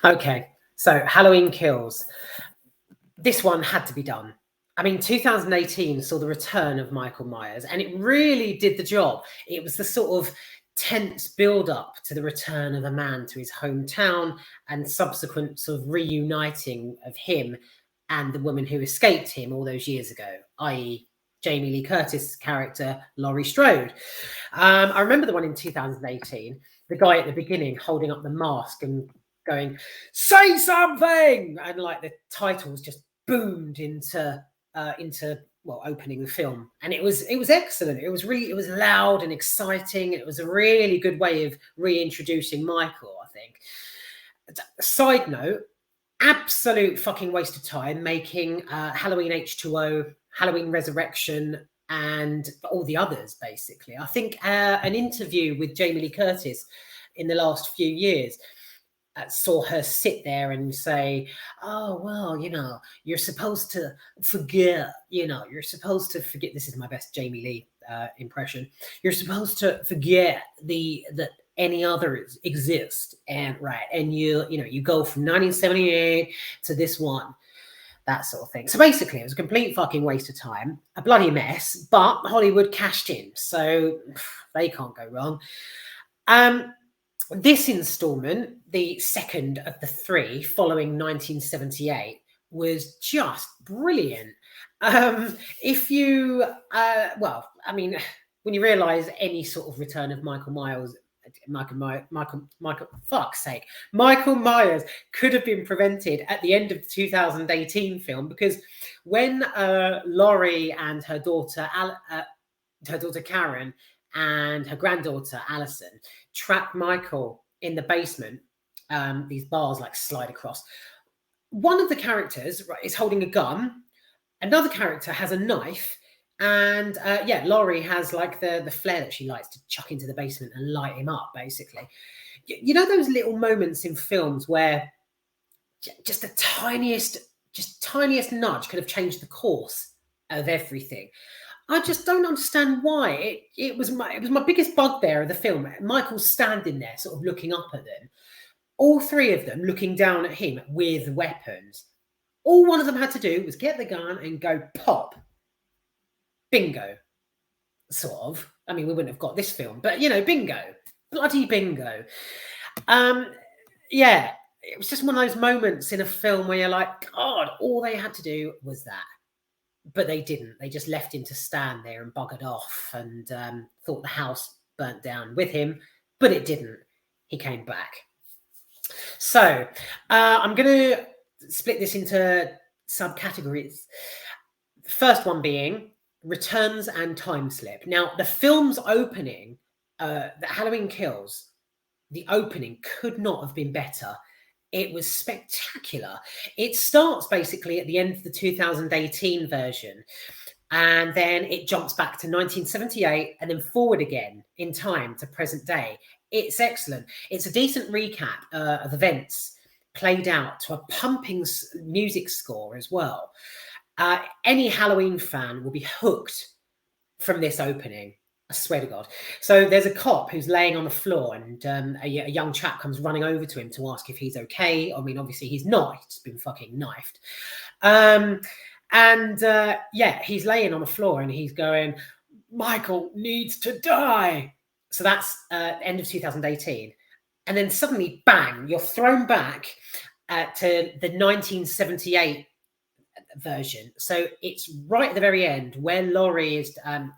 Okay, so Halloween Kills. This one had to be done. I mean, 2018 saw the return of Michael Myers, and it really did the job. It was the sort of tense build-up to the return of a man to his hometown and subsequent sort of reuniting of him and the woman who escaped him all those years ago, i.e. Jamie Lee Curtis' character, Laurie Strode. I remember the one in 2018, the guy at the beginning holding up the mask and going, "Say something!" And like the titles just boomed into opening the film, and it was excellent. It was loud and exciting. It was a really good way of reintroducing Michael, I think. Side note, absolute fucking waste of time making Halloween H2O, Halloween Resurrection, and all the others, basically. I think an interview with Jamie Lee Curtis in the last few years saw her sit there and say, "Oh, well, you're supposed to forget, you're supposed to forget." This is my best Jamie Lee impression. "You're supposed to forget that any others exist, and you go from 1978 to this one." That sort of thing. So basically, it was a complete fucking waste of time, a bloody mess, but Hollywood cashed in, so they can't go wrong. This installment, the second of the three following 1978, was just brilliant. If you, when you realise any sort of return of Michael Myers could have been prevented at the end of the 2018 film, because when Laurie and her daughter Karen and her granddaughter Alison trap Michael in the basement, these bars like slide across. One of the characters is holding a gun, another character has a knife, and Laurie has like the flare that she likes to chuck into the basement and light him up, basically. You know those little moments in films where just the tiniest nudge could have changed the course of everything. I just don't understand why. It was my biggest bugbear of the film. Michael's standing there, sort of looking up at them. All three of them looking down at him with weapons. All one of them had to do was get the gun and go pop. Bingo. Sort of. I mean, we wouldn't have got this film, but bingo. Bloody bingo. It was just one of those moments in a film where you're like, God, all they had to do was that. But they didn't. They just left him to stand there and buggered off, and thought the house burnt down with him, but it didn't. He came back. So I'm going to split this into subcategories. The first one being returns and time slip. Now, the film's opening, the Halloween Kills, the opening could not have been better. It was spectacular. It starts basically at the end of the 2018 version, and then it jumps back to 1978 and then forward again in time to present day. It's excellent. It's a decent recap of events played out to a pumping music score as well. Any Halloween fan will be hooked from this opening. I swear to God. So there's a cop who's laying on the floor, and a young chap comes running over to him to ask if he's okay. I mean, obviously he's not. He's been fucking knifed. He's laying on the floor and he's going, "Michael needs to die." So that's end of 2018. And then suddenly, bang, you're thrown back to the 1978 version. So it's right at the very end where Laurie is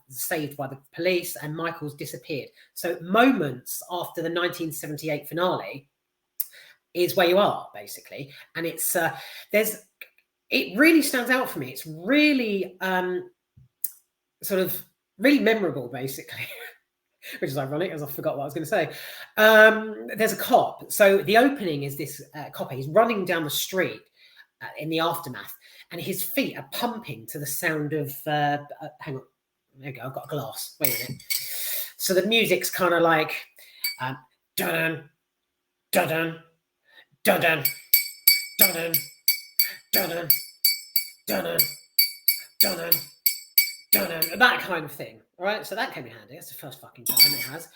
saved by the police and Michael's disappeared. So moments after the 1978 finale is where you are, basically. And it's it really stands out for me. It's really really memorable, basically. Which is ironic, as I forgot what I was going to say. There's a cop. So the opening is this cop. He's running down the street in the aftermath, and his feet are pumping to the sound of, hang on, there you go, I've got a glass, wait a minute. So the music's kind of like, dun dun dun dun dun dun dun dun dun dun, that kind of thing, All right, so that came in handy. That's the first fucking time it has.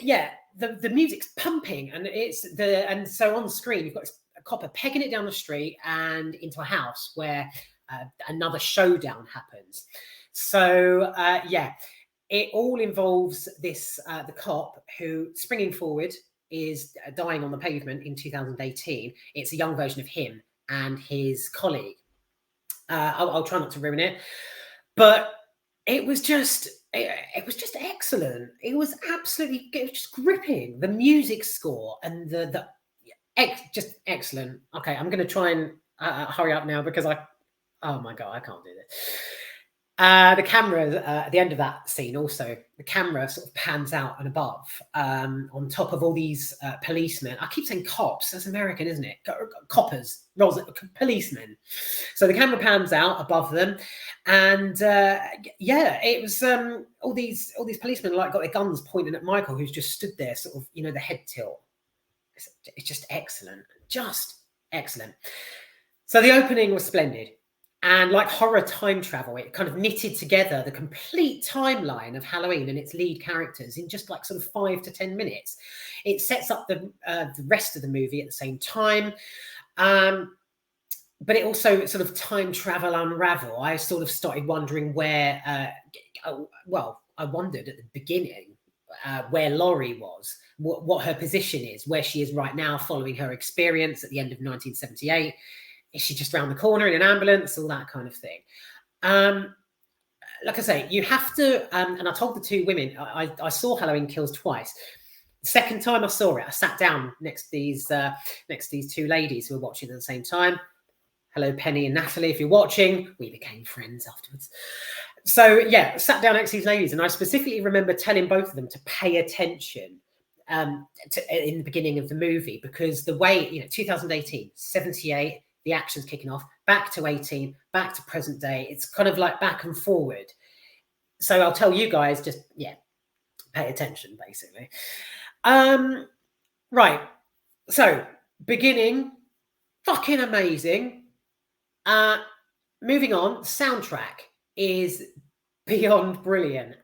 Yeah, the music's pumping, and so on the screen you've got a copper pegging it down the street and into a house where another showdown happens. So yeah, it all involves this the cop who, springing forward, is dying on the pavement in 2018. It's a young version of him and his colleague. I'll try not to ruin it, but it was just excellent. It was just gripping. The music score and just excellent. Okay, I'm going to try and hurry up now because oh my God, I can't do this. The camera at the end of that scene, also the camera sort of pans out and above on top of all these policemen. I keep saying cops. That's American, isn't it? Coppers, policemen. So the camera pans out above them, and yeah, it was all these policemen got their guns pointing at Michael, who's just stood there, sort of, the head tilt. It's just excellent, So the opening was splendid. And like horror time travel, it kind of knitted together the complete timeline of Halloween and its lead characters in just like sort of 5 to 10 minutes. It sets up the rest of the movie at the same time. But it also sort of time travel unravel. I sort of started wondering where, I wondered at the beginning where Laurie was, what her position is, where she is right now following her experience at the end of 1978. Is she just around the corner in an ambulance? All that kind of thing. Like I say, you have to, and I told the two women, I saw Halloween Kills twice. The second time I saw it, I sat down next to these two ladies who were watching at the same time. Hello, Penny and Natalie, if you're watching. We became friends afterwards. So yeah, sat down next to these ladies, and I specifically remember telling both of them to pay attention in the beginning of the movie, because the way, 2018, 78, the action's kicking off, back to 18, back to present day. It's kind of like back and forward. So I'll tell you guys, just, pay attention, basically. Right. So, beginning, fucking amazing. Moving on, soundtrack is beyond brilliant.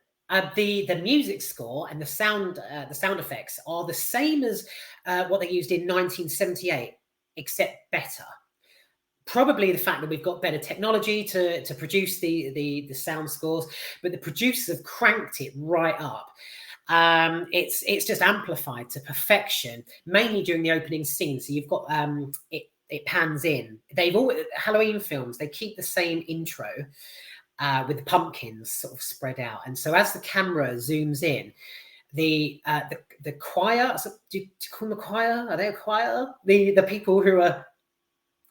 The music score and the sound effects are the same as what they used in 1978, except better. Probably the fact that we've got better technology to produce the sound scores, but the producers have cranked it right up. It's just amplified to perfection, mainly during the opening scene. So you've got it pans in. They've always, Halloween films, they keep the same intro with the pumpkins sort of spread out, and so as the camera zooms in, the choir. Do you call them a choir? Are they a choir? The people who are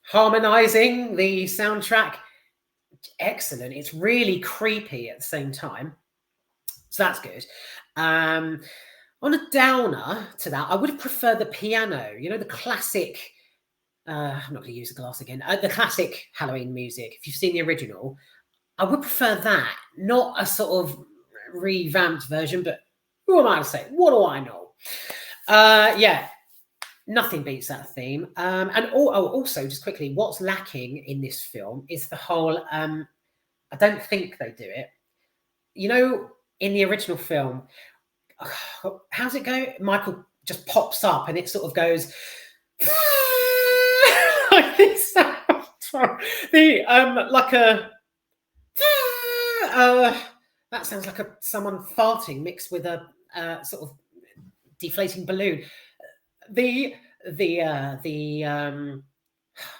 harmonizing the soundtrack, excellent. It's really creepy at the same time, so that's good. On a downer to that, I would have preferred the piano, the classic, I'm not going to use the glass again, the classic Halloween music. If you've seen the original, I would prefer that, not a sort of revamped version. But who am I to say? What do I know? Yeah, nothing beats that theme. And also, just quickly, what's lacking in this film is the whole, I don't think they do it. In the original film, how's it go? Michael just pops up and it sort of goes like this sound. Like a that sounds like someone farting mixed with a sort of deflating balloon. The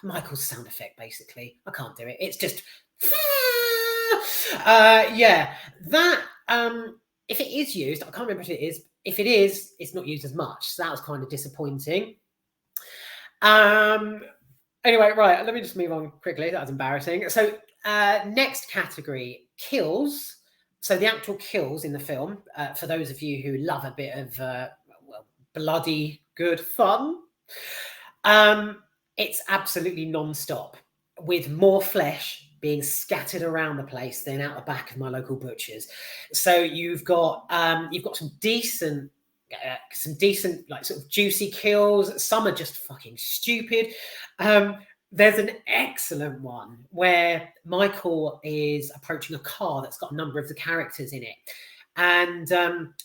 Michael's sound effect, basically. I can't do it. It's just yeah, that if it is used, I can't remember if it is. If it is, it's not used as much. So that was kind of disappointing. Anyway, right, let me just move on quickly. That was embarrassing. So next category, kills. So the actual kills in the film, for those of you who love a bit of bloody good fun, it's absolutely non-stop, with more flesh being scattered around the place than out the back of my local butcher's. So you've got some decent like sort of juicy kills. Some are just fucking stupid. There's an excellent one where Michael is approaching a car that's got a number of the characters in it. And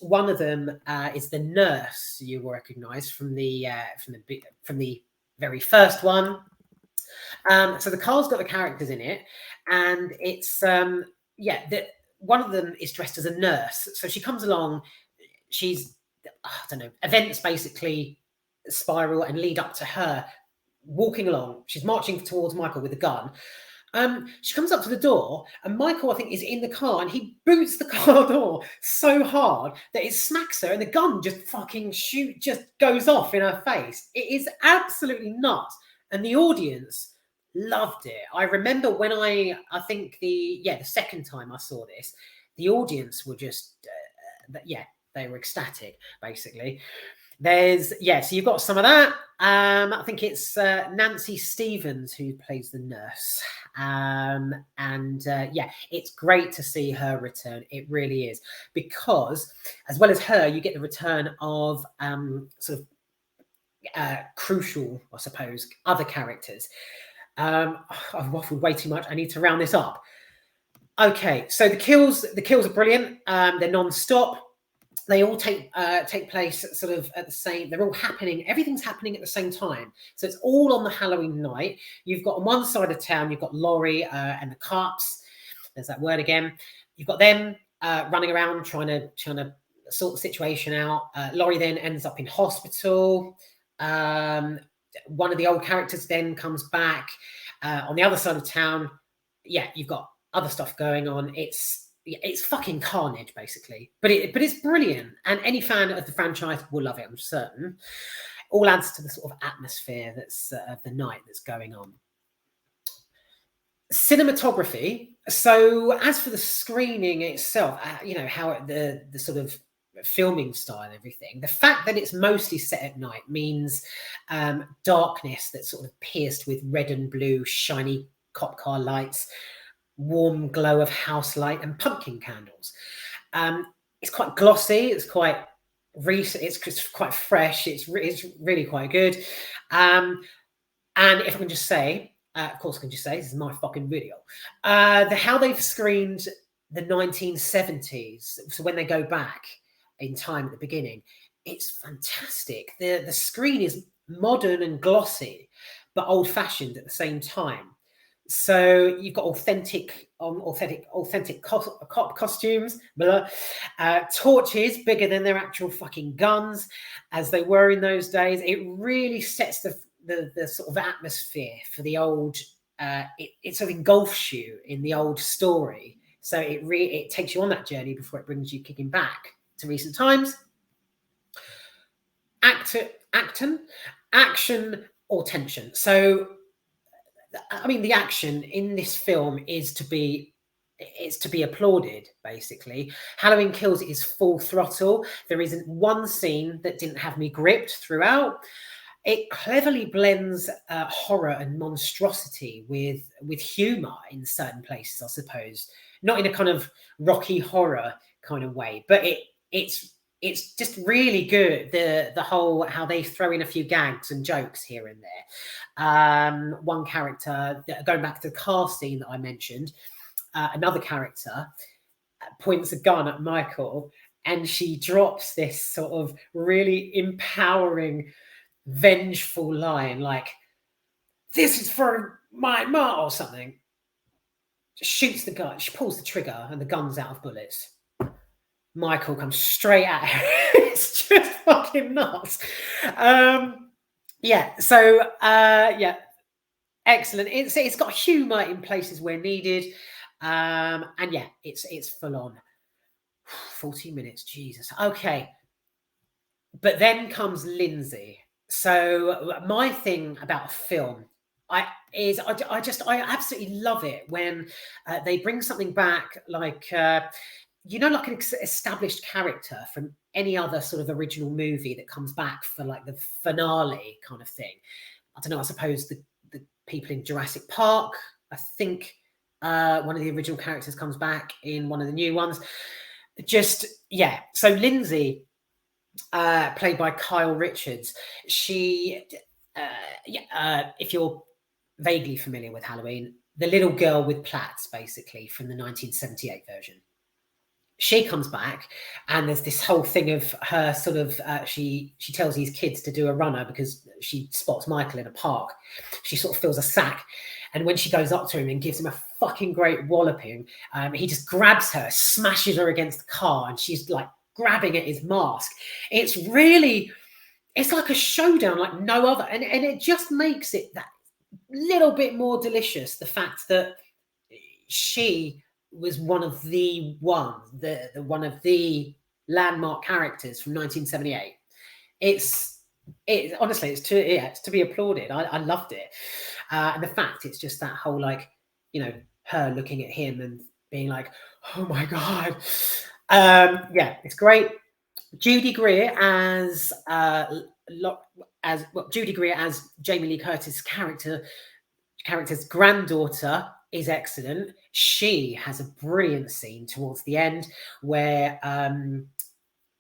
one of them is the nurse you will recognise from the very first one. So the car's got the characters in it, and it's one of them is dressed as a nurse. So she comes along. She's I don't know, events basically spiral and lead up to her walking along. She's marching towards Michael with a gun. She comes up to the door, and Michael, I think, is in the car, and he boots the car door so hard that it smacks her, and the gun just goes off in her face. It is absolutely nuts, and the audience loved it. I remember when I think the second time I saw this, the audience were just they were ecstatic, basically. So you've got some of that. I think it's Nancy Stevens who plays the nurse. It's great to see her return. It really is. Because as well as her, you get the return of crucial, I suppose, other characters. I've waffled way too much. I need to round this up. Okay, so the kills are brilliant. They're non-stop. They all take place sort of at the same. They're all happening. Everything's happening at the same time. So it's all on the Halloween night. You've got on one side of town, you've got Laurie and the cops. There's that word again. You've got them running around trying to sort the situation out. Laurie then ends up in hospital. One of the old characters then comes back. On the other side of town, you've got other stuff going on. It's fucking carnage, basically, but it's brilliant, and any fan of the franchise will love it, I'm certain. All adds to the sort of atmosphere that's of the night that's going on. Cinematography. So as for the screening itself, how the sort of filming style and everything, the fact that it's mostly set at night means darkness that's sort of pierced with red and blue shiny cop car lights, warm glow of house light and pumpkin candles. It's quite glossy. It's quite recent. It's quite fresh. It's really quite good. And if I can just say, of course, I can just say this is my fucking video. How they've screened the 1970s. So when they go back in time at the beginning, it's fantastic. The screen is modern and glossy, but old-fashioned at the same time. So you've got authentic cop costumes, torches bigger than their actual fucking guns, as they were in those days. It really sets the sort of atmosphere for the old. It sort of engulfs you in the old story. So it takes you on that journey before it brings you kicking back to recent times. Action or tension. So, I mean, the action in this film is to be applauded, basically. Halloween Kills is full throttle. There isn't one scene that didn't have me gripped throughout. It cleverly blends horror and monstrosity with humour in certain places, I suppose. Not in a kind of Rocky horror kind of way, but it's just really good. The whole how they throw in a few gags and jokes here and there. One character, going back to the car scene that I mentioned, another character points a gun at Michael, and she drops this sort of really empowering, vengeful line like, "This is for my mom," or something. Shoots the gun. She pulls the trigger, and the gun's out of bullets. Michael comes straight at her. It's just fucking nuts. Excellent. It's got humour in places where needed, it's full on. 40 minutes, Jesus. Okay, but then comes Lindsay. So my thing about a film, I absolutely love it when they bring something back like. Like an established character from any other sort of original movie that comes back for like the finale kind of thing. I don't know, I suppose the people in Jurassic Park, I think one of the original characters comes back in one of the new ones. So Lindsay, played by Kyle Richards, she, if you're vaguely familiar with Halloween, the little girl with plaits, basically, from the 1978 version. She comes back, and there's this whole thing of her sort of, she tells these kids to do a runner because she spots Michael in a park. She sort of feels a sack. And when she goes up to him and gives him a fucking great walloping, he just grabs her, smashes her against the car, and she's like grabbing at his mask. It's like a showdown like no other. And it just makes it that little bit more delicious, the fact that she was one of the one of the landmark characters from 1978. Honestly, it's to be applauded. I loved it. And the fact it's just that whole, like, you know, her looking at him and being like, oh my God. Yeah, it's great. Judy Greer as Judy Greer as Jamie Lee Curtis' character's granddaughter is excellent. She has a brilliant scene towards the end where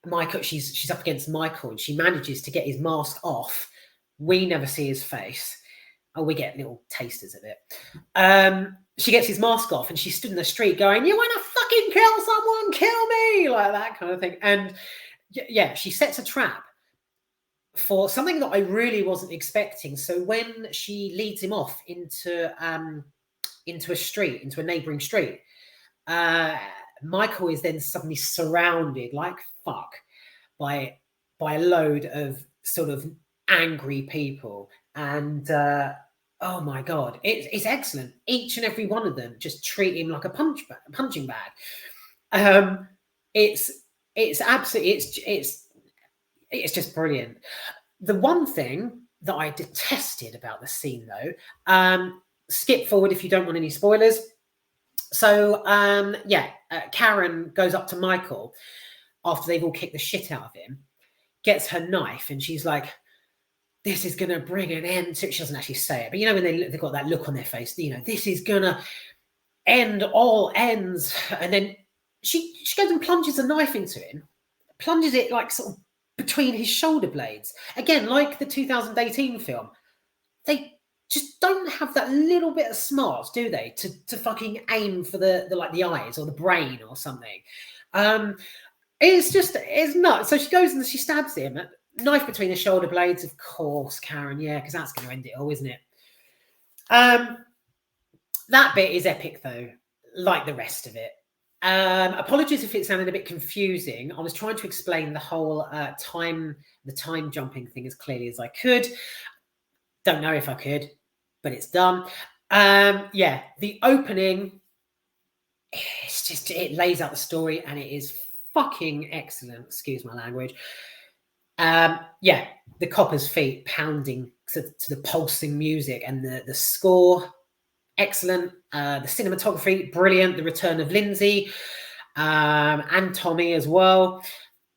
Michael, she's up against Michael, and she manages to get his mask off. We never see his face. Oh, we get little tasters of it. She gets his mask off, and she stood in the street going, "You want to fucking kill someone? Kill me!" Like that kind of thing. And yeah, she sets a trap for something that I really wasn't expecting. So when she leads him off into a street, into a neighboring street, Michael is then suddenly surrounded like fuck by a load of sort of angry people. And oh my God, it's excellent. Each and every one of them just treat him like a punching bag. It's absolutely, it's just brilliant. The one thing that I detested about the scene, though, skip forward if you don't want any spoilers. So, Karen goes up to Michael after they've all kicked the shit out of him, gets her knife, and she's like, this is going to bring an end to it. She doesn't actually say it, but you know, when they've got that look on their face, you know, this is going to end all ends. And then she goes and plunges a knife into him, plunges it like sort of between his shoulder blades. Again, like the 2018 film, they just don't have that little bit of smarts, do they? To fucking aim for the like the eyes or the brain or something. It's nuts. So she goes and she stabs him, knife between the shoulder blades, of course, Karen. Yeah, because that's going to end it all, isn't it? That bit is epic, though, like the rest of it. Apologies if it sounded a bit confusing. I was trying to explain the whole time jumping thing as clearly as I could. Don't know if I could, but it's done. Yeah, the opening, it lays out the story, and it is fucking excellent. Excuse my language. Yeah, the copper's feet pounding to the pulsing music, and the score, excellent. The cinematography, brilliant. The return of Lindsay and Tommy as well.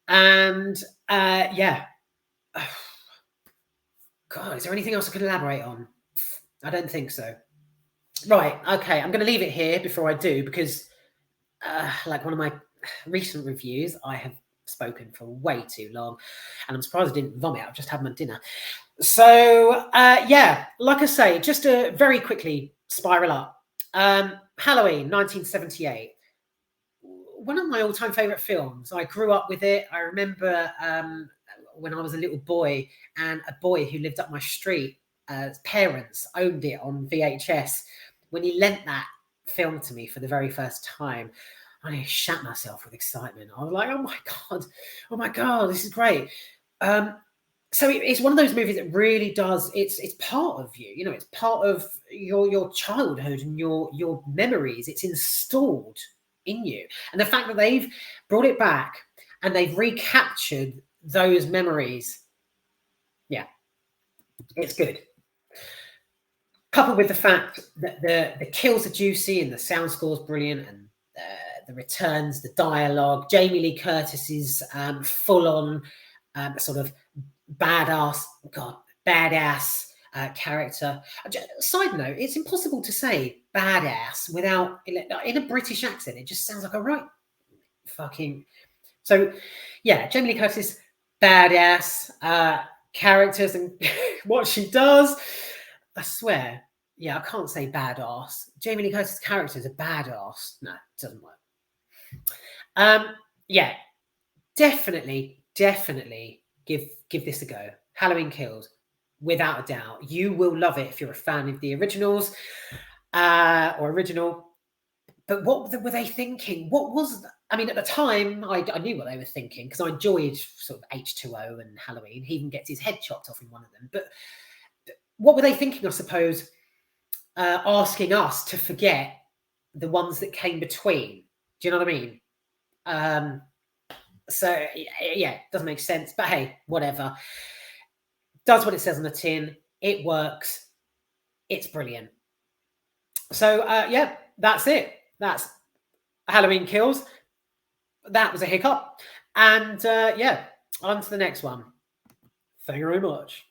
And yeah. God, is there anything else I could elaborate on? I don't think so. Right, okay, I'm going to leave it here before I do, because like one of my recent reviews, I have spoken for way too long, and I'm surprised I didn't vomit. I've just had my dinner. So yeah, like I say, just to very quickly spiral up. Halloween 1978, one of my all-time favorite films. I grew up with it. I remember when I was a little boy, and a boy who lived up my street, parents owned it on VHS. When he lent that film to me for the very first time, I shat myself with excitement. I was like, oh my God, this is great. So it's one of those movies that really does, it's part of you, you know, it's part of your childhood and your memories. It's installed in you. And the fact that they've brought it back and they've recaptured those memories, yeah, it's good. Coupled with the fact that the kills are juicy and the sound score's brilliant, and the returns, the dialogue, Jamie Lee Curtis's full-on sort of badass character. Side note, it's impossible to say badass without, in a British accent, it just sounds like a right fucking... So yeah, Jamie Lee Curtis, badass characters, and what she does, I swear, yeah, I can't say badass. Jamie Lee Curtis' character is a badass. No, it doesn't work. Yeah, definitely give this a go. Halloween Kills, without a doubt. You will love it if you're a fan of the originals or original. But what were they thinking? What was, I mean, at the time, I knew what they were thinking because I enjoyed sort of H2O and Halloween. He even gets his head chopped off in one of them. But what were they thinking, I suppose, asking us to forget the ones that came between? Do you know what I mean? So, yeah, doesn't make sense. But hey, whatever. Does what it says on the tin. It works. It's brilliant. So, yeah, that's it. That's Halloween Kills. That was a hiccup. And yeah, on to the next one. Thank you very much.